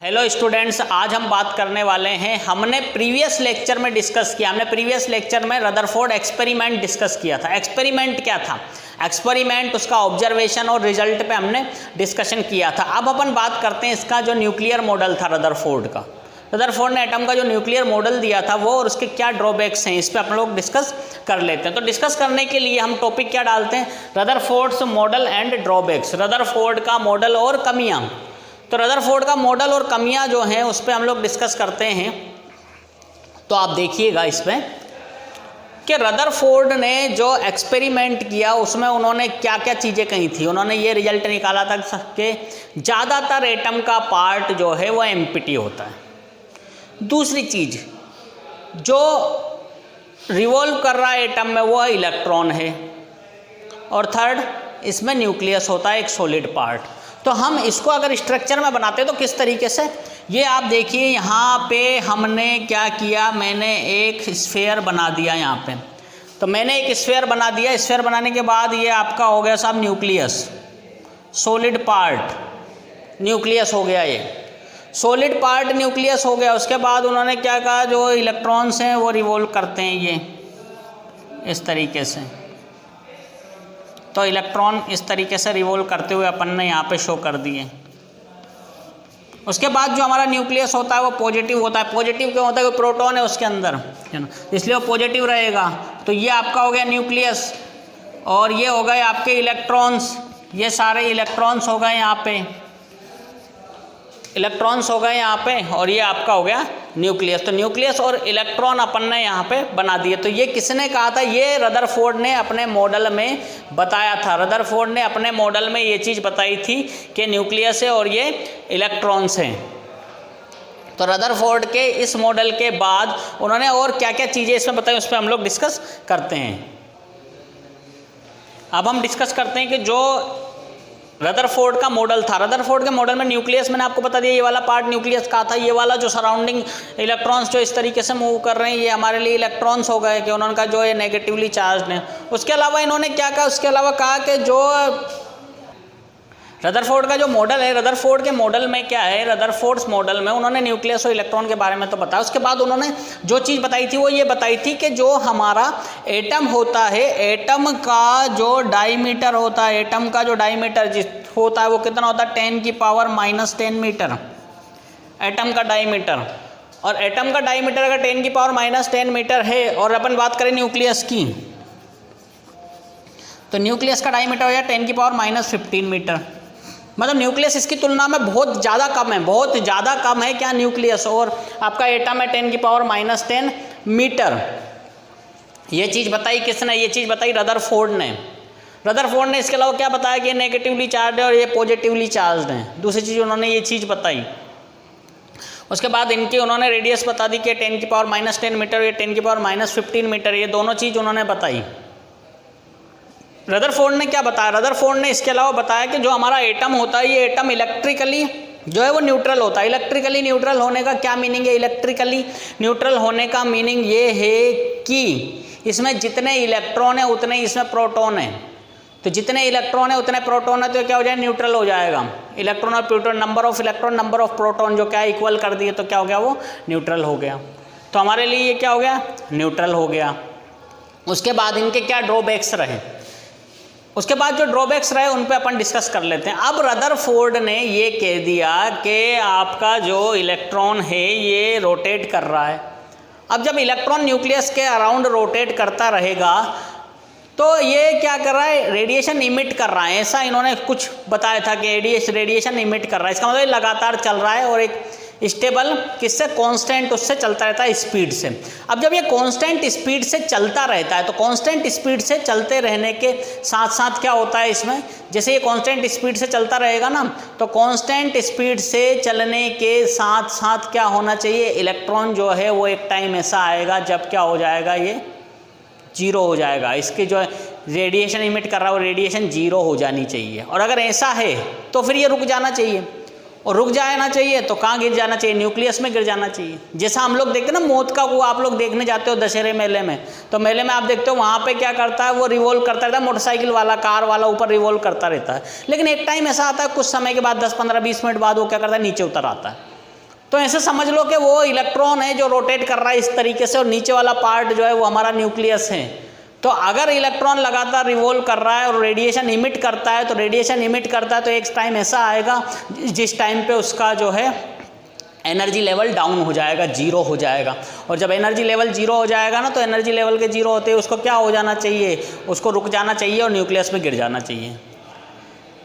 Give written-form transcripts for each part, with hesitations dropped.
Hello students, आज हम बात करने वाले हैं। हमने प्रीवियस लेक्चर में डिस्कस किया, रदरफोर्ड एक्सपेरिमेंट डिस्कस किया था। एक्सपेरिमेंट क्या था? एक्सपेरिमेंट उसका ऑब्जर्वेशन और रिजल्ट पे हमने डिस्कशन किया था। अब अपन बात करते हैं इसका जो न्यूक्लियर मॉडल था रदरफोर्ड का। रदरफोर्ड ने एटम का जो न्यूक्लियर मॉडल दिया था वो और उसके क्या ड्रॉबैक्स हैं, इस पर अपन लोग डिस्कस कर लेते हैं। तो डिस्कस करने के लिए हम टॉपिक क्या डालते हैं? Rutherford's model and drawbacks, Rutherford का मॉडल और कमियां। तो रदरफोर्ड का मॉडल और कमियां जो हैं उस पर हम लोग डिस्कस करते हैं। तो आप देखिएगा इसमें कि रदरफोर्ड ने जो एक्सपेरिमेंट किया उसमें उन्होंने क्या क्या चीज़ें कही थी। उन्होंने ये रिजल्ट निकाला था कि ज़्यादातर एटम का पार्ट जो है वो एम्प्टी होता है। दूसरी चीज़, जो रिवॉल्व कर रहा है एटम में वो इलेक्ट्रॉन है। और थर्ड, इसमें न्यूक्लियस होता है, एक सॉलिड पार्ट। तो हम इसको अगर स्ट्रक्चर में बनाते हैं तो किस तरीके से, ये आप देखिए यहाँ पे हमने क्या किया, मैंने एक स्फीयर बना दिया यहाँ पे। तो मैंने एक स्फीयर बना दिया। स्फीयर बनाने के बाद ये आपका हो गया साहब न्यूक्लियस, सॉलिड पार्ट न्यूक्लियस हो गया। ये सॉलिड पार्ट न्यूक्लियस हो गया। उसके बाद उन्होंने क्या कहा, जो इलेक्ट्रॉन्स हैं वो रिवॉल्व करते हैं ये इस तरीके से। तो इलेक्ट्रॉन इस तरीके से रिवॉल्व करते हुए अपन ने यहाँ पे शो कर दिए। उसके बाद जो हमारा न्यूक्लियस होता है वो पॉजिटिव होता है। पॉजिटिव क्यों होता है? वो प्रोटॉन है उसके अंदर, है ना, इसलिए वो पॉजिटिव रहेगा। तो ये आपका हो गया न्यूक्लियस। और ये हो गए आपके इलेक्ट्रॉन्स, ये सारे इलेक्ट्रॉन्स हो गए यहाँ पे, इलेक्ट्रॉन्स हो गए यहाँ पे। और ये आपका हो गया न्यूक्लियस। तो न्यूक्लियस और इलेक्ट्रॉन अपन ने यहाँ पे बना दिए। तो ये किसने कहा था? ये रदरफोर्ड ने अपने मॉडल में बताया था। रदरफोर्ड ने अपने मॉडल में ये चीज़ बताई थी कि न्यूक्लियस है और ये इलेक्ट्रॉन्स हैं। तो रदरफोर्ड के इस मॉडल के बाद उन्होंने और क्या क्या चीज़ें इसमें बताई, उस पर हम लोग डिस्कस करते हैं। अब हम डिस्कस करते हैं कि जो रदरफोर्ड का मॉडल था, रदरफोर्ड के मॉडल में न्यूक्लियस मैंने आपको बता दिया, ये वाला पार्ट न्यूक्लियस का था। ये वाला जो सराउंडिंग इलेक्ट्रॉन्स जो इस तरीके से मूव कर रहे हैं, ये हमारे लिए इलेक्ट्रॉन्स हो गए कि उन्होंने कहा जो ये नेगेटिवली चार्ज है। उसके अलावा इन्होंने क्या कहा? उसके अलावा कहा कि जो रदरफोर्ड का जो मॉडल है, रदरफोर्ड के मॉडल में क्या है, रदरफोर्ड्स मॉडल में उन्होंने न्यूक्लियस और इलेक्ट्रॉन के बारे में तो बताया। उसके बाद उन्होंने जो चीज़ बताई थी वो ये बताई थी कि जो हमारा एटम होता है, एटम का जो डायमीटर होता है, एटम का जो डायमीटर होता है वो कितना होता है? 10⁻⁻10 मीटर एटम का डायमीटर। और एटम का डायमीटर अगर 10⁻⁻10 मीटर है और अपन बात करें न्यूक्लियस की, तो न्यूक्लियस का डायमीटर हो गया 10⁻⁻15 मीटर। मतलब न्यूक्लियस इसकी तुलना में बहुत ज़्यादा कम है, बहुत ज़्यादा कम है क्या न्यूक्लियस। और आपका एटम है 10⁻⁻10 मीटर। ये चीज़ बताई किसने? ये चीज़ बताई रदरफोर्ड ने। रदरफोर्ड ने इसके अलावा क्या बताया कि ये नेगेटिवली चार्ज है और ये पॉजिटिवली चार्ज है। दूसरी चीज़ उन्होंने ये चीज़ बताई। उसके बाद इनकी उन्होंने रेडियस बता दी कि 10⁻⁻10 मीटर, ये 10⁻⁻15 मीटर, ये दोनों चीज़ उन्होंने बताई। रदरफोर्ड ने क्या बताया? रदरफोर्ड ने इसके अलावा बताया कि जो हमारा एटम होता है, ये एटम इलेक्ट्रिकली जो है वो न्यूट्रल होता है। इलेक्ट्रिकली न्यूट्रल होने का क्या मीनिंग है? इलेक्ट्रिकली न्यूट्रल होने का मीनिंग ये है कि इसमें जितने इलेक्ट्रॉन है उतने इसमें प्रोटॉन है। तो जितने इलेक्ट्रॉन है उतने प्रोटॉन है, तो क्या हो जाए? न्यूट्रल हो जाएगा। इलेक्ट्रॉन और proton, number of electron number of proton जो क्या है इक्वल कर दिए, तो क्या हो गया? वो न्यूट्रल हो गया। तो हमारे लिए ये क्या हो गया? न्यूट्रल हो गया। उसके बाद इनके क्या ड्रॉबैक्स रहे, उसके बाद जो ड्रॉबैक्स रहे उन पे अपन डिस्कस कर लेते हैं। अब रदरफोर्ड ने ये कह दिया कि आपका जो इलेक्ट्रॉन है ये रोटेट कर रहा है। अब जब इलेक्ट्रॉन न्यूक्लियस के अराउंड रोटेट करता रहेगा तो ये क्या कर रहा है? रेडिएशन इमिट कर रहा है। ऐसा इन्होंने कुछ बताया था कि रेडिएशन इमिट कर रहा है। इसका मतलब लगातार चल रहा है और एक स्टेबल किससे? कांस्टेंट उससे चलता रहता है, स्पीड से। अब जब ये कांस्टेंट स्पीड से चलता रहता है तो कांस्टेंट स्पीड से चलते रहने के साथ साथ क्या होता है इसमें, जैसे ये कांस्टेंट स्पीड से चलता रहेगा ना, तो कांस्टेंट स्पीड से चलने के साथ साथ क्या होना चाहिए? इलेक्ट्रॉन जो है वो एक टाइम ऐसा आएगा जब क्या हो जाएगा? ये जीरो हो जाएगा। इसके जो रेडिएशन इमिट कर रहा है वो रेडिएशन जीरो हो जानी चाहिए। और अगर ऐसा है तो फिर ये रुक जाना चाहिए, और रुक जाना चाहिए तो कहाँ गिर जाना चाहिए? न्यूक्लियस में गिर जाना चाहिए। जैसा हम लोग देखते हैं ना मौत का कुआं, आप लोग देखने जाते हो दशहरे मेले में, तो मेले में आप देखते हो वहाँ पे क्या करता है? वो रिवॉल्व करता रहता है, मोटरसाइकिल वाला, कार वाला ऊपर रिवॉल्व करता रहता है। लेकिन एक टाइम ऐसा आता है कुछ समय के बाद, 10, 15, 20 मिनट बाद वो क्या करता है? नीचे उतर आता है। तो ऐसे समझ लो कि वो इलेक्ट्रॉन है जो रोटेट कर रहा है इस तरीके से, और नीचे वाला पार्ट जो है वो हमारा न्यूक्लियस है। तो अगर इलेक्ट्रॉन लगातार रिवॉल्व कर रहा है और रेडिएशन इमिट करता है, तो रेडिएशन इमिट करता है तो एक टाइम ऐसा आएगा जिस टाइम पे उसका जो है एनर्जी लेवल डाउन हो जाएगा, जीरो हो जाएगा। और जब एनर्जी लेवल जीरो हो जाएगा ना, तो एनर्जी लेवल के जीरो होते ही उसको क्या हो जाना चाहिए, उसको रुक जाना चाहिए और न्यूक्लियस में गिर जाना चाहिए।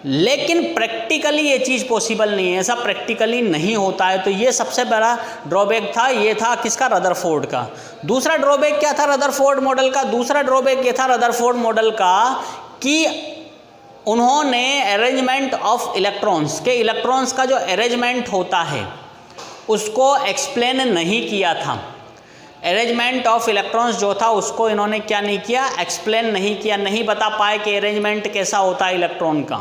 लेकिन प्रैक्टिकली ये चीज़ पॉसिबल नहीं है, ऐसा प्रैक्टिकली नहीं होता है। तो ये सबसे बड़ा ड्रॉबैक था, ये था किसका, रदरफोर्ड का। दूसरा ड्रॉबैक क्या था रदरफोर्ड मॉडल का, दूसरा ड्रॉबैक ये था रदरफोर्ड मॉडल का कि उन्होंने अरेंजमेंट ऑफ इलेक्ट्रॉन्स के, इलेक्ट्रॉन्स का जो अरेंजमेंट होता है उसको एक्सप्लेन नहीं किया था। अरेंजमेंट ऑफ इलेक्ट्रॉन्स जो था उसको इन्होंने क्या नहीं किया, एक्सप्लेन नहीं किया, नहीं बता पाए कि अरेंजमेंट कैसा होता है इलेक्ट्रॉन का,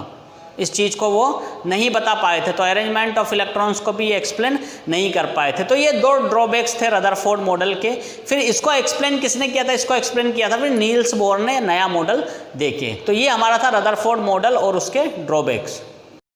इस चीज़ को वो नहीं बता पाए थे। तो अरेंजमेंट ऑफ इलेक्ट्रॉन्स को भी एक्सप्लेन नहीं कर पाए थे। तो ये दो ड्रॉबैक्स थे रदरफोर्ड मॉडल के। फिर इसको एक्सप्लेन किसने किया था, इसको एक्सप्लेन किया था फिर नील्स बोर ने नया मॉडल देके। तो ये हमारा था रदरफोर्ड मॉडल और उसके ड्रॉबैक्स।